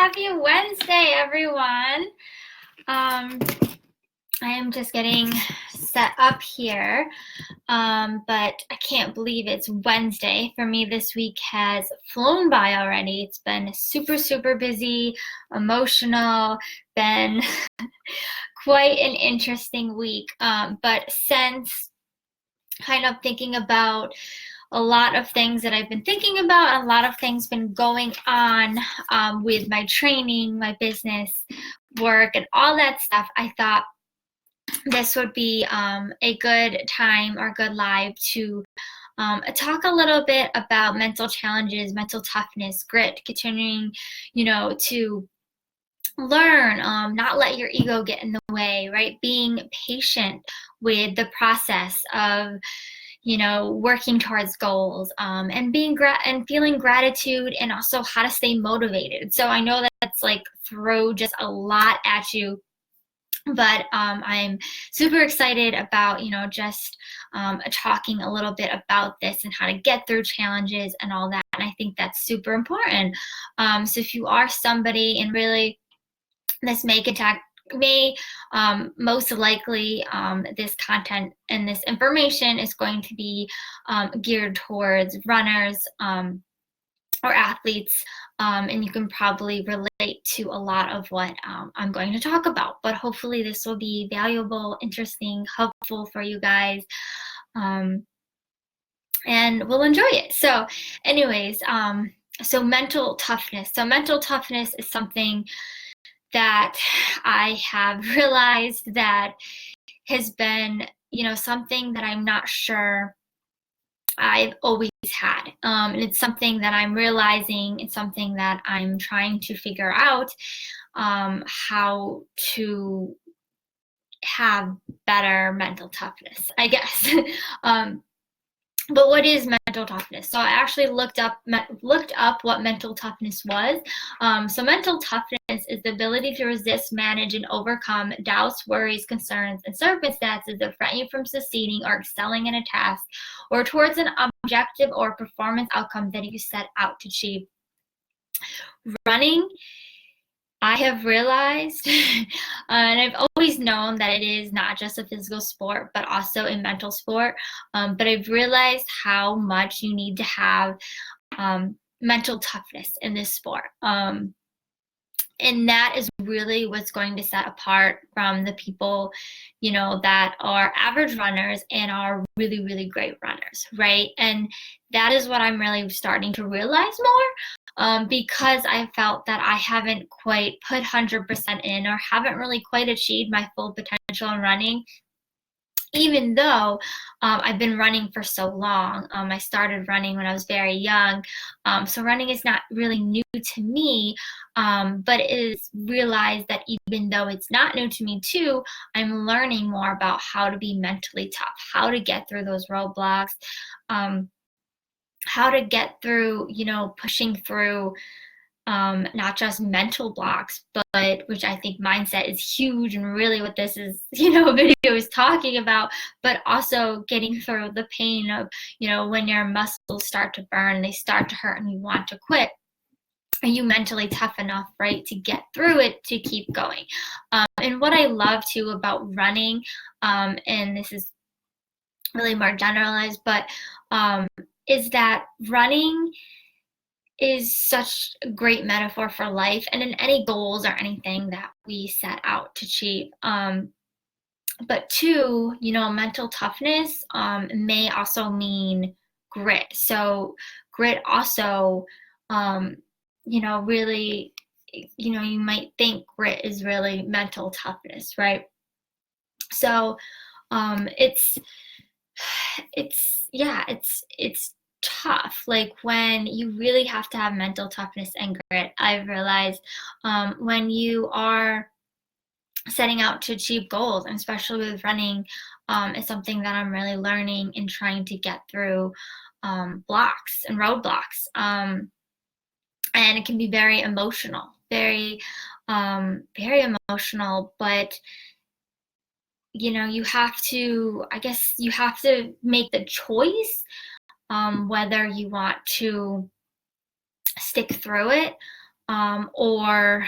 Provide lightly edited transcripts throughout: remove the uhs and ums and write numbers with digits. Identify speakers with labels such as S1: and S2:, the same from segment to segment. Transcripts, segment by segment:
S1: Happy Wednesday, everyone. I am just getting set up here, but I can't believe it's Wednesday. For me, this week has flown by already. It's been super, super busy, emotional, been quite an interesting week. But since kind of thinking about a lot of things that I've been thinking about, a lot of things been going on with my training, my business, work, and all that stuff, I thought this would be a good time or good live to talk a little bit about mental challenges, mental toughness, grit, continuing, to learn, not let your ego get in the way, right? Being patient with the process of working towards goals, and being and feeling gratitude, and also how to stay motivated. So I know that's like throw just a lot at you, but I'm super excited about just talking a little bit about this and how to get through challenges and all that. And I think that's super important. So if you are somebody, and really this may most likely this content and this information is going to be geared towards runners or athletes, and you can probably relate to a lot of what I'm going to talk about. But hopefully this will be valuable, interesting, helpful for you guys, and we'll enjoy it. So anyways, so mental toughness. So mental toughness is something that I have realized that has been, something that I'm not sure I've always had. And it's something that I'm realizing, it's something that I'm trying to figure out how to have better mental toughness, I guess. But what is mental toughness? So I actually looked up what mental toughness was. So mental toughness is the ability to resist, manage, and overcome doubts, worries, concerns, and circumstances that prevent you from succeeding or excelling in a task or towards an objective or performance outcome that you set out to achieve. Running, I have realized, and I've always known that it is not just a physical sport, but also a mental sport. But I've realized how much you need to have mental toughness in this sport. And that is really what's going to set apart from the people, that are average runners and are really, really great runners, right? And that is what I'm really starting to realize more, because I felt that I haven't quite put 100% in, or haven't really quite achieved my full potential in running. Even though I've been running for so long. I started running when I was very young. So running is not really new to me, but it is realized that even though it's not new to me too, I'm learning more about how to be mentally tough, how to get through those roadblocks, how to get through, pushing through not just mental blocks, but which I think mindset is huge, and really what this is, video is talking about, but also getting through the pain of, when your muscles start to burn, they start to hurt, and you want to quit. Are you mentally tough enough, right, to get through it, to keep going? And what I love too about running, and this is really more generalized, but is that running is such a great metaphor for life, and in any goals or anything that we set out to achieve. But two, mental toughness may also mean grit. So grit also, really, you might think grit is really mental toughness, right? So it's tough, like when you really have to have mental toughness and grit. I've realized when you are setting out to achieve goals, and especially with running, is something that I'm really learning and trying to get through blocks and roadblocks. And it can be very emotional, very emotional, but you have to, make the choice whether you want to stick through it, or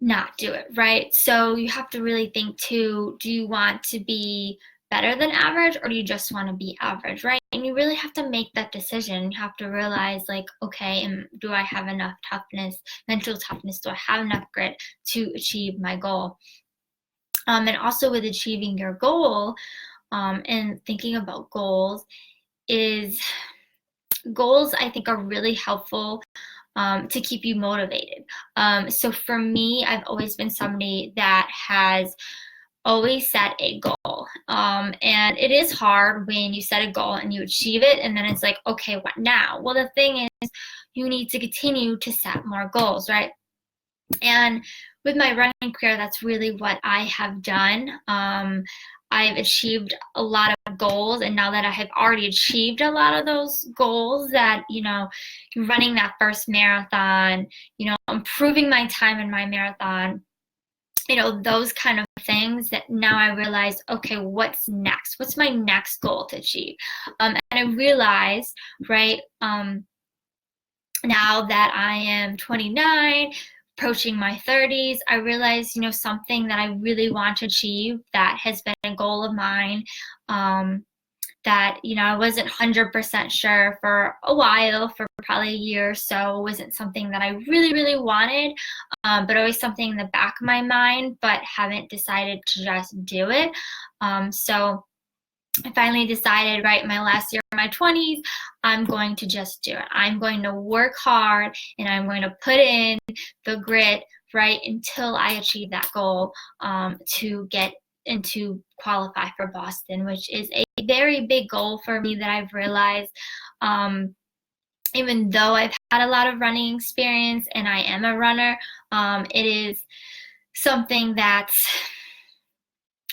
S1: not do it, right? So you have to really think too, do you want to be better than average or do you just want to be average, right? And you really have to make that decision. You have to realize, like, okay, do I have enough toughness, mental toughness? Do I have enough grit to achieve my goal? And also with achieving your goal, and thinking about goals is goals I think are really helpful to keep you motivated. So for me, I've always been somebody that has always set a goal. And it is hard when you set a goal and you achieve it, and then it's like, okay, what now? Well, the thing is, you need to continue to set more goals, right? And with my running career, that's really what I have done. I've achieved a lot of goals, and now that I have already achieved a lot of those goals, that, running that first marathon, improving my time in my marathon, those kind of things, that now I realize, okay, what's next? What's my next goal to achieve? And I realized, right, now that I am 29, approaching my 30s, I realized, something that I really want to achieve that has been a goal of mine, that, I wasn't 100% sure for a while, for probably a year or so. It wasn't something that I really, really wanted, but always something in the back of my mind, but haven't decided to just do it. So I finally decided, right, my last year of my 20s, I'm going to just do it. I'm going to work hard and I'm going to put in the grit, right, until I achieve that goal, to get and to qualify for Boston, which is a very big goal for me that I've realized. Even though I've had a lot of running experience and I am a runner, it is something that's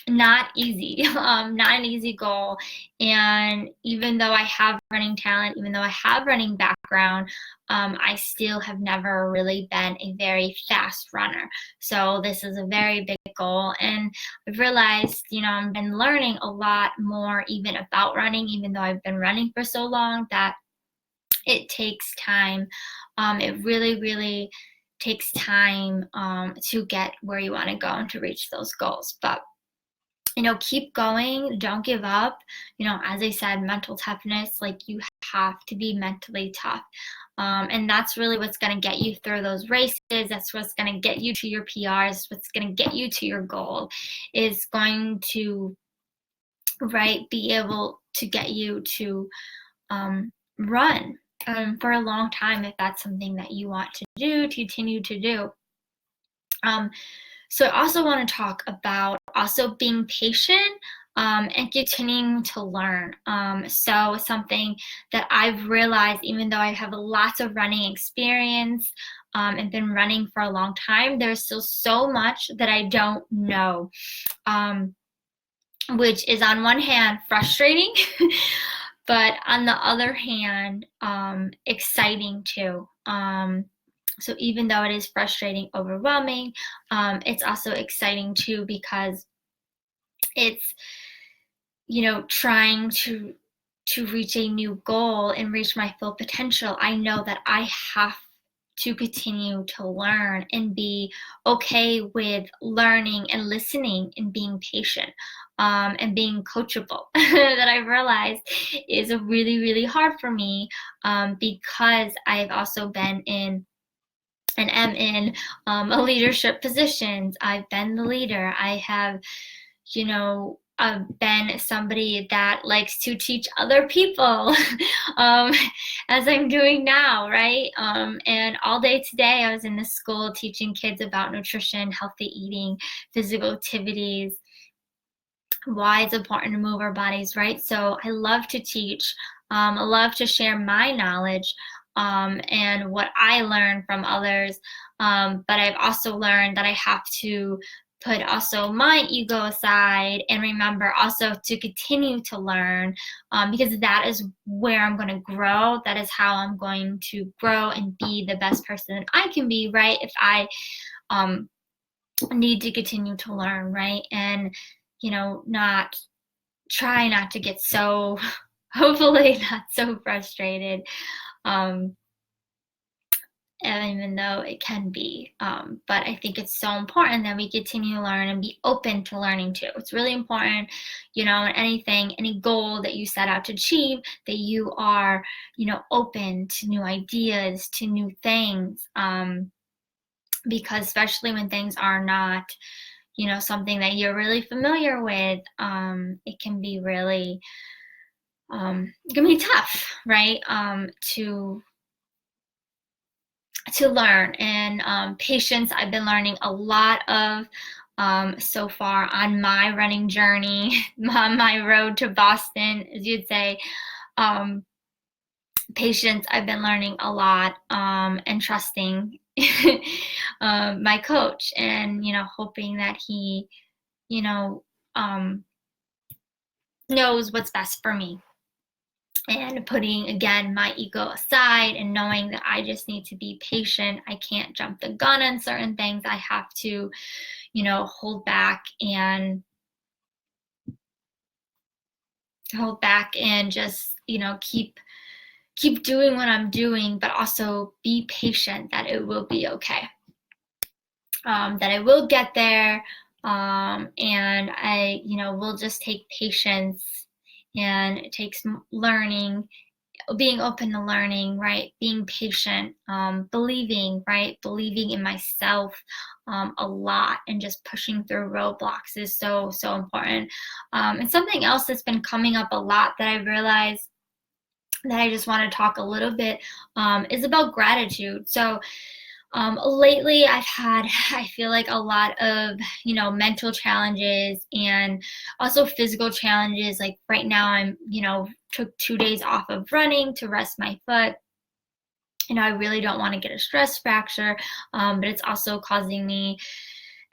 S1: not easy, not an easy goal. And even though I have running talent, even though I have running background, I still have never really been a very fast runner. So this is a very big goal. And I've realized, I've been learning a lot more even about running, even though I've been running for so long, that it takes time. It really, really takes time to get where you want to go and to reach those goals. But keep going, don't give up. As I said, mental toughness, like, you have to be mentally tough. And that's really what's going to get you through those races. That's what's going to get you to your PRs, what's going to get you to your goal, is going to, right, be able to get you to run for a long time, if that's something that you want to do, to continue to do. So I also want to talk about also being patient, and continuing to learn. So something that I've realized, even though I have lots of running experience, and been running for a long time, there's still so much that I don't know, which is on one hand frustrating, but on the other hand, exciting too. So even though it is frustrating, overwhelming, it's also exciting too, because it's, trying to reach a new goal and reach my full potential. I know that I have to continue to learn and be okay with learning and listening and being patient, and being coachable, that I realized is really, really hard for me, because I've also been in and am in a leadership positions. I've been the leader. I have, been somebody that likes to teach other people, as I'm doing now, right? And all day today, I was in the school teaching kids about nutrition, healthy eating, physical activities, why it's important to move our bodies, right? So I love to teach. I love to share my knowledge, and what I learn from others. But I've also learned that I have to put also my ego aside and remember also to continue to learn, because that is where I'm going to grow. That is how I'm going to grow and be the best person I can be, right? If I need to continue to learn, right? And, not try not to get so, hopefully not so frustrated, even though it can be. But I think it's so important that we continue to learn and be open to learning too. It's really important, in anything, any goal that you set out to achieve, that you are, open to new ideas, to new things. Because especially when things are not, something that you're really familiar with, it can be really, it can be tough, right? To learn. And patience, I've been learning a lot of so far on my running journey, on my road to Boston, as you'd say. Patience, I've been learning a lot, and trusting my coach, and hoping that he, you know, um, knows what's best for me, and putting again my ego aside and knowing that I just need to be patient. I can't jump the gun on certain things. I have to, hold back and just, keep doing what I'm doing, but also be patient that it will be okay. That I will get there. And I, will just take patience, and it takes learning, being open to learning, right? Being patient, believing, right? Believing in myself a lot, and just pushing through roadblocks is so, so important. And something else that's been coming up a lot that I realized that I just want to talk a little bit is about gratitude. So lately I've had, I feel like, a lot of, mental challenges and also physical challenges. Like right now I'm, took 2 days off of running to rest my foot. I really don't want to get a stress fracture, but it's also causing me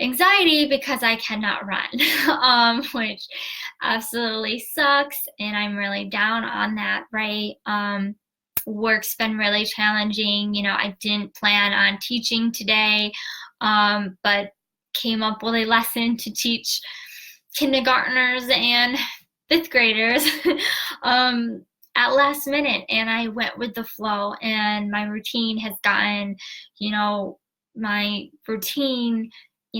S1: anxiety because I cannot run, which absolutely sucks. And I'm really down on that, right? Work's been really challenging. I didn't plan on teaching today, but came up with a lesson to teach kindergartners and fifth graders at last minute, and I went with the flow. And my routine has gotten, my routine,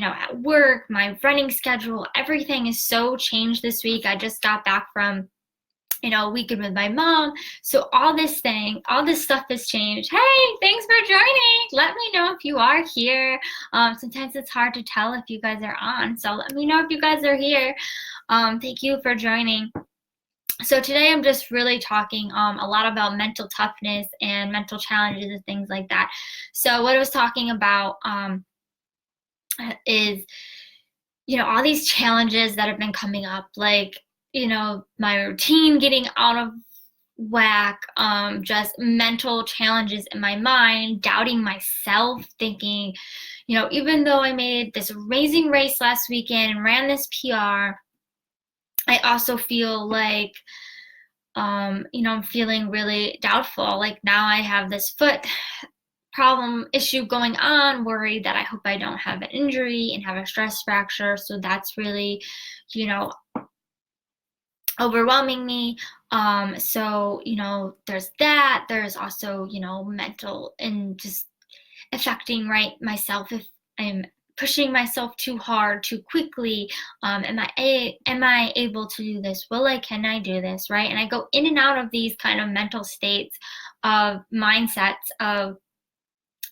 S1: at work, my running schedule, everything is so changed this week. I just got back from, a weekend with my mom. So all this stuff has changed. Hey, thanks for joining. Let me know if you are here. Sometimes it's hard to tell if you guys are on. So let me know if you guys are here. Thank you for joining. So today I'm just really talking a lot about mental toughness and mental challenges and things like that. So what I was talking about is, all these challenges that have been coming up, like, my routine getting out of whack, just mental challenges in my mind, doubting myself, thinking, even though I made this amazing race last weekend and ran this PR, I also feel like, I'm feeling really doubtful. Like now I have this foot issue going on, worried that I hope I don't have an injury and have a stress fracture. So that's really, overwhelming me. So, there's that. There's also, mental and just affecting, right, myself if I'm pushing myself too hard, too quickly. Am I able to do this? Can I do this, right? And I go in and out of these kind of mental states of mindsets of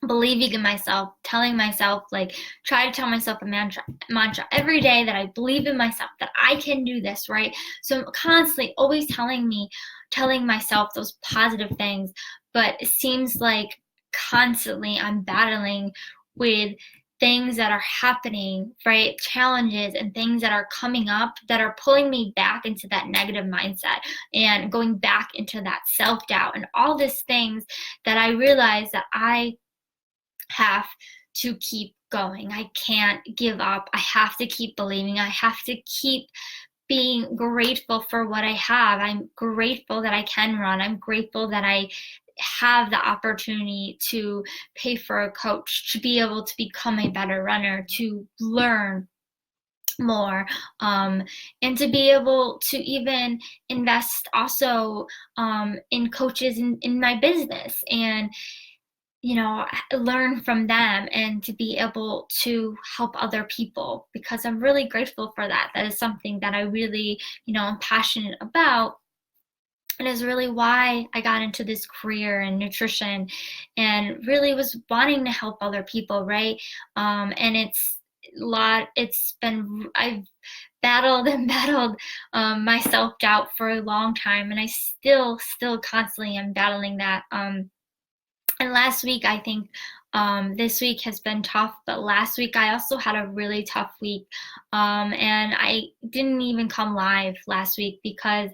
S1: believing in myself, telling myself, like, try to tell myself a mantra every day that I believe in myself, that I can do this, right? So I'm constantly always telling myself those positive things, but it seems like constantly I'm battling with things that are happening, right? Challenges and things that are coming up that are pulling me back into that negative mindset and going back into that self-doubt and all these things that I realize that I have to keep going. I can't give up. I have to keep believing. I have to keep being grateful for what I have. I'm grateful that I can run. I'm grateful that I have the opportunity to pay for a coach, to be able to become a better runner, to learn more, and to be able to even invest also in coaches in my business. And learn from them and to be able to help other people, because I'm really grateful for that. That is something that I really, am passionate about, and is really why I got into this career in nutrition and really was wanting to help other people, right? And I've battled and battled my self-doubt for a long time, and I still constantly am battling that. And last week, I think, this week has been tough, but last week I also had a really tough week. And I didn't even come live last week because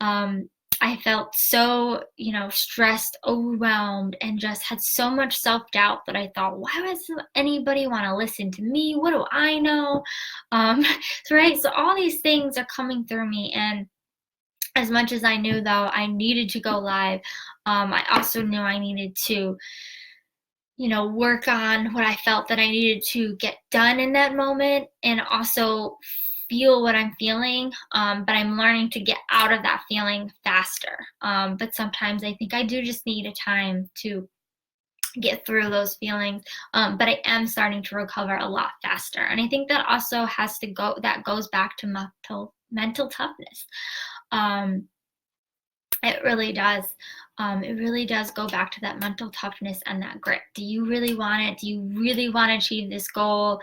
S1: um, I felt so, stressed, overwhelmed, and just had so much self doubt that I thought, why would anybody want to listen to me? What do I know? Right? So all these things are coming through me. And as much as I knew, though, I needed to go live, I also knew I needed to, work on what I felt that I needed to get done in that moment, and also feel what I'm feeling. But I'm learning to get out of that feeling faster. But sometimes I think I do just need a time to get through those feelings. But I am starting to recover a lot faster. And I think that also that goes back to mental toughness. Um, it really does. It really does go back to that mental toughness and that grit. Do you really want it? Do you really want to achieve this goal?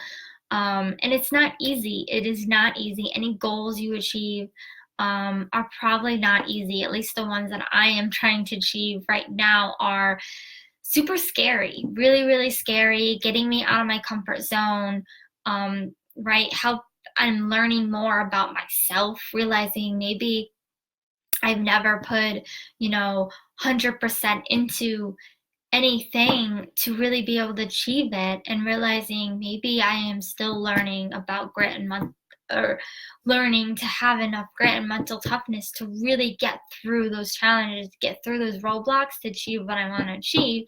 S1: And it's not easy. It is not easy. Any goals you achieve are probably not easy. At least the ones that I am trying to achieve right now are super scary, really, really scary, getting me out of my comfort zone, right? How I'm learning more about myself, realizing maybe I've never put, 100% into anything to really be able to achieve it, and realizing maybe I am still learning about grit and or learning to have enough grit and mental toughness to really get through those challenges, get through those roadblocks to achieve what I want to achieve.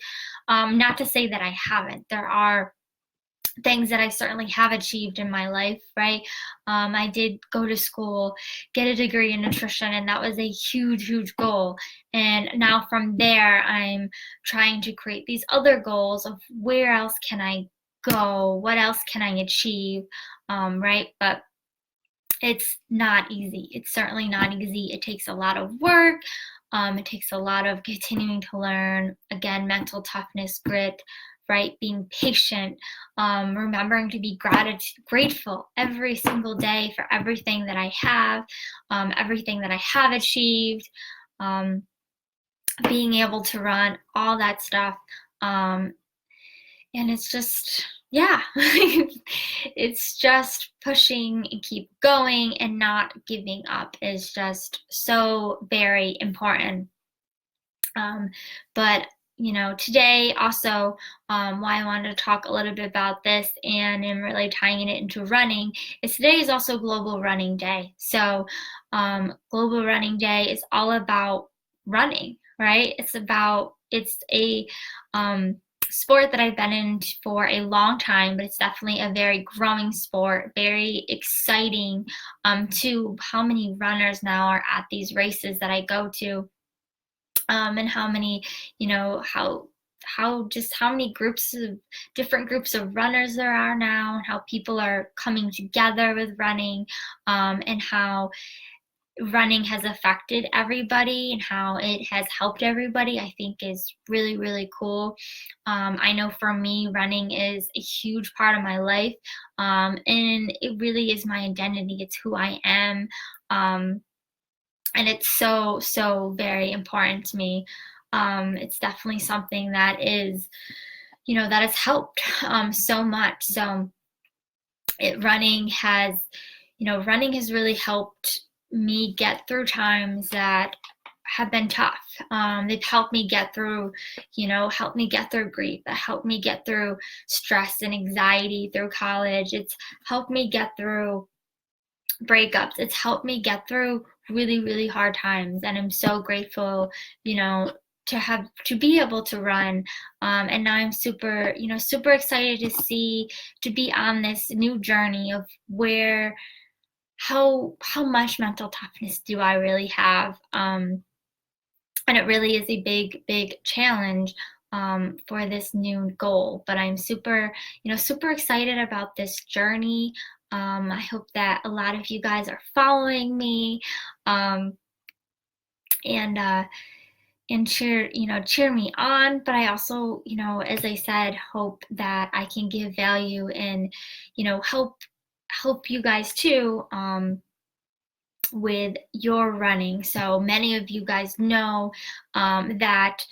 S1: Not to say that I haven't. There are things that I certainly have achieved in my life, right? I did go to school, get a degree in nutrition, and that was a huge, huge goal. And now from there, I'm trying to create these other goals of where else can I go? What else can I achieve? Right? But it's not easy. It's certainly not easy. It takes a lot of work. It takes a lot of continuing to learn. Again, mental toughness, grit, right? Being patient, remembering to be grateful every single day for everything that I have, everything that I have achieved, um, being able to run, all that stuff. Um, and it's just, yeah, it's just pushing and keep going and not giving up is just so very important. um, but today also, why I wanted to talk a little bit about this and am really tying it into running is today is also Global Running Day. So Global Running Day is all about running, right? It's a sport that I've been in for a long time, but it's definitely a very growing sport, very exciting, to how many runners now are at these races that I go to, and how many, how many different groups of runners there are now, and how people are coming together with running, and how running has affected everybody and how it has helped everybody, I think is really, really cool. I know for me, running is a huge part of my life, and it really is my identity. It's who I am. And it's so, so very important to me. It's definitely something that that has helped so much. So running has really helped me get through times that have been tough. They've helped me get through, grief. That helped me get through stress and anxiety through college. It's helped me get through breakups. It's helped me get through really, really hard times. And I'm so grateful, to be able to run. And now I'm super excited to be on this new journey of how much mental toughness do I really have. And it really is a big, big challenge. for this new goal. But I'm super, super excited about this journey. I hope that a lot of you guys are following me, um, and cheer me on. But I also, as I said, hope that I can give value and, help you guys too, with your running. So many of you guys know, that,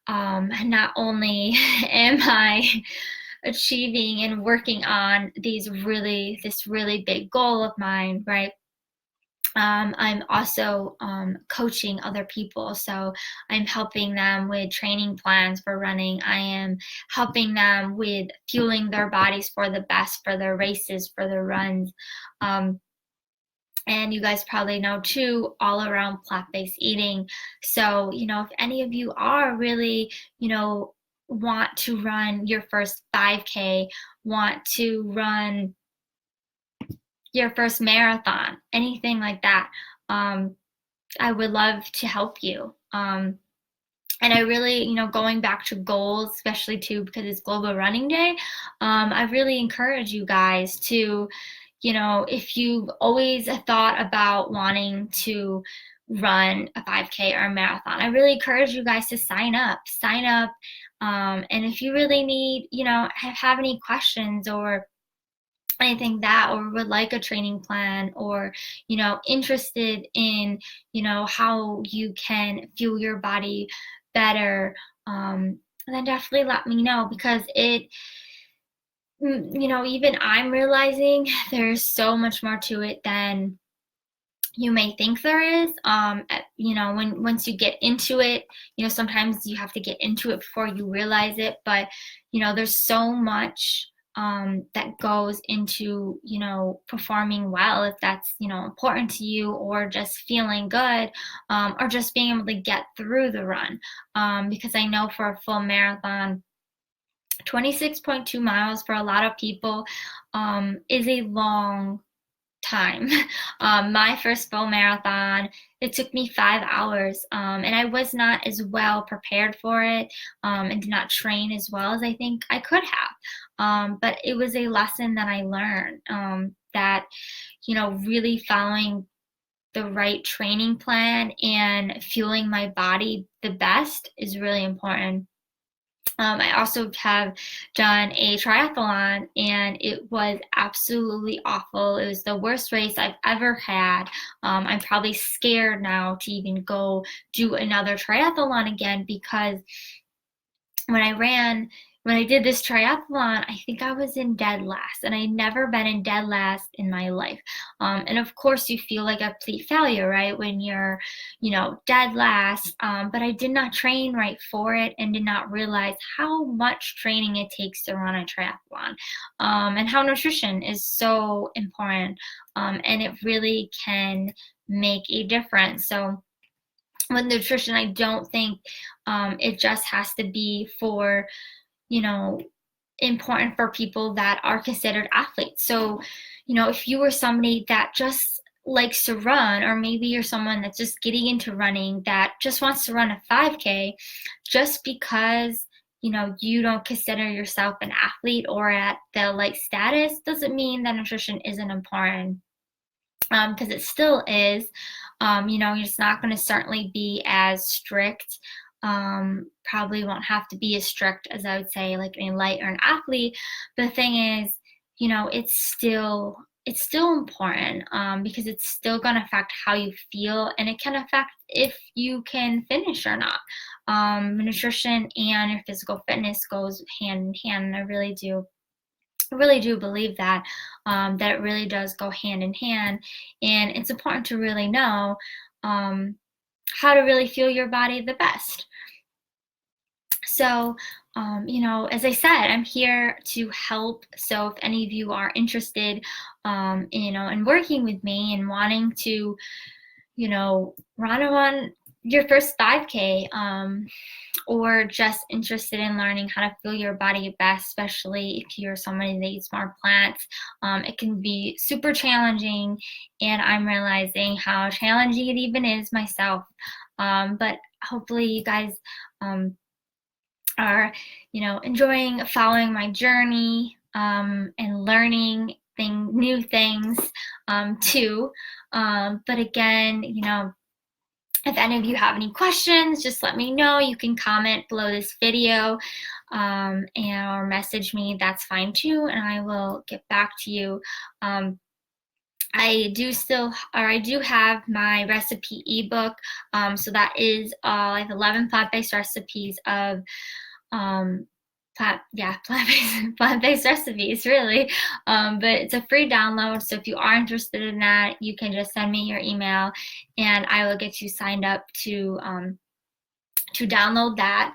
S1: not only am I achieving and working on this really big goal of mine, right? I'm also coaching other people. So I'm helping them with training plans for running. I am helping them with fueling their bodies for the best, for their races, for their runs. Um, and you guys probably know too, all around plant-based eating. So, if any of you are really, want to run your first 5K, want to run your first marathon, anything like that, I would love to help you. And I really, going back to goals, especially too, because it's Global Running Day, I really encourage you guys to, if you've always thought about wanting to run a 5K or a marathon, I really encourage you guys to sign up. Sign up. And if you really need, have any questions or anything that, or would like a training plan, or interested in how you can fuel your body better, then definitely let me know, because even I'm realizing there's so much more to it than you may think there is. Once you get into it, sometimes you have to get into it before you realize it. But there's so much that goes into performing well, if that's important to you, or just feeling good, or just being able to get through the run. Because I know for a full marathon, 26.2 miles for a lot of people is a long time. My first full marathon, it took me 5 hours, and I was not as well prepared for it, and did not train as well as I think I could have. But it was a lesson that I learned, that, really following the right training plan and fueling my body the best is really important. I also have done a triathlon, and it was absolutely awful. It was the worst race I've ever had. I'm probably scared now to even go do another triathlon again, because when I ran, when I did this triathlon, I think I was in dead last, and I'd never been in dead last in my life. And of course, you feel like a complete failure, right, when you're, dead last. But I did not train right for it, and did not realize how much training it takes to run a triathlon, and how nutrition is so important, and it really can make a difference. So with nutrition, I don't think it just has to be for, you know, important for people that are considered athletes. So, if you were somebody that just likes to run, or maybe you're someone that's just getting into running that just wants to run a 5K, just because you don't consider yourself an athlete or at the like status, doesn't mean that nutrition isn't important, because it still is. It's not going to certainly be as strict. Probably won't have to be as strict as I would say like a light or an athlete. But the thing is, it's still important, because it's still going to affect how you feel, and it can affect if you can finish or not. Nutrition and your physical fitness goes hand in hand, and I really do believe that, that it really does go hand in hand, and it's important to really know, um, how to really fuel your body the best. So, as I said, I'm here to help. So if any of you are interested, in working with me and wanting to, run on your first 5K, or just interested in learning how to fuel your body best, especially if you're somebody that eats more plants. It can be super challenging, and I'm realizing how challenging it even is myself. But hopefully, you guys are, enjoying following my journey, and learning new things, too. But again, if any of you have any questions, just let me know. You can comment below this video, or message me. That's fine too, and I will get back to you. I do have my recipe ebook. So that is I have 11 plant-based recipes of plant-based recipes, really. But it's a free download, so if you are interested in that, you can just send me your email and I will get you signed up to download that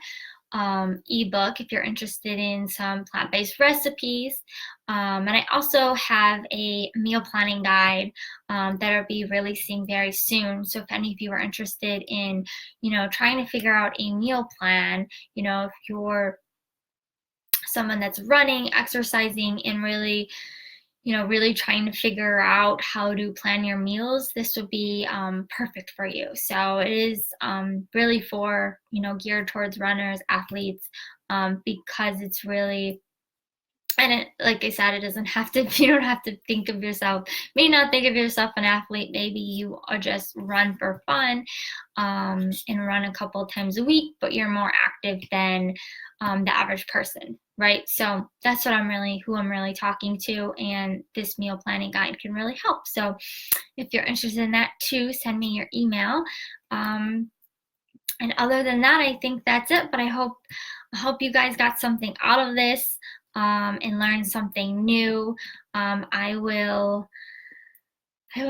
S1: ebook if you're interested in some plant-based recipes. And I also have a meal planning guide that I'll be releasing very soon. So if any of you are interested in, trying to figure out a meal plan, if you're someone that's running, exercising, and really trying to figure out how to plan your meals, this would be perfect for you. So it is really for, geared towards runners, athletes, because it's really, and like I said, it doesn't have to, you don't have to think of yourself, may not think of yourself an athlete. Maybe you are just run for fun, and run a couple times a week, but you're more active than the average person, right? So that's what who I'm really talking to, and this meal planning guide can really help. So if you're interested in that too, send me your email. And other than that, I think that's it. But I hope you guys got something out of this, and learned something new. I will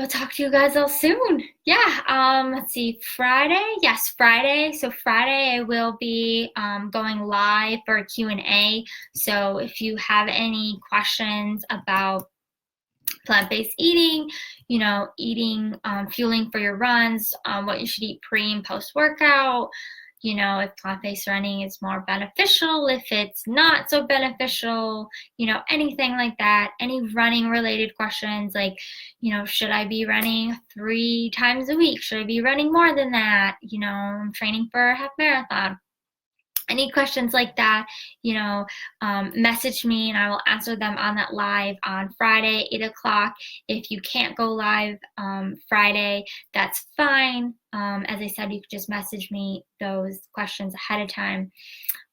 S1: talk to you guys all soon. Yeah, let's see, Friday? Yes, Friday. So Friday I will be going live for a Q&A. So if you have any questions about plant-based eating, eating, fueling for your runs, what you should eat pre and post-workout, if plant-based running is more beneficial, if it's not so beneficial, anything like that, any running related questions like, should I be running 3 times a week? Should I be running more than that? I'm training for a half marathon. Any questions like that, message me and I will answer them on that live on Friday, 8 o'clock. If you can't go live Friday, that's fine. As I said, you could just message me those questions ahead of time.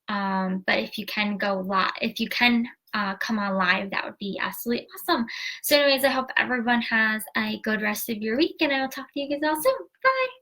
S1: But if you can go live, if you can come on live, that would be absolutely awesome. So anyways, I hope everyone has a good rest of your week, and I will talk to you guys all soon. Bye.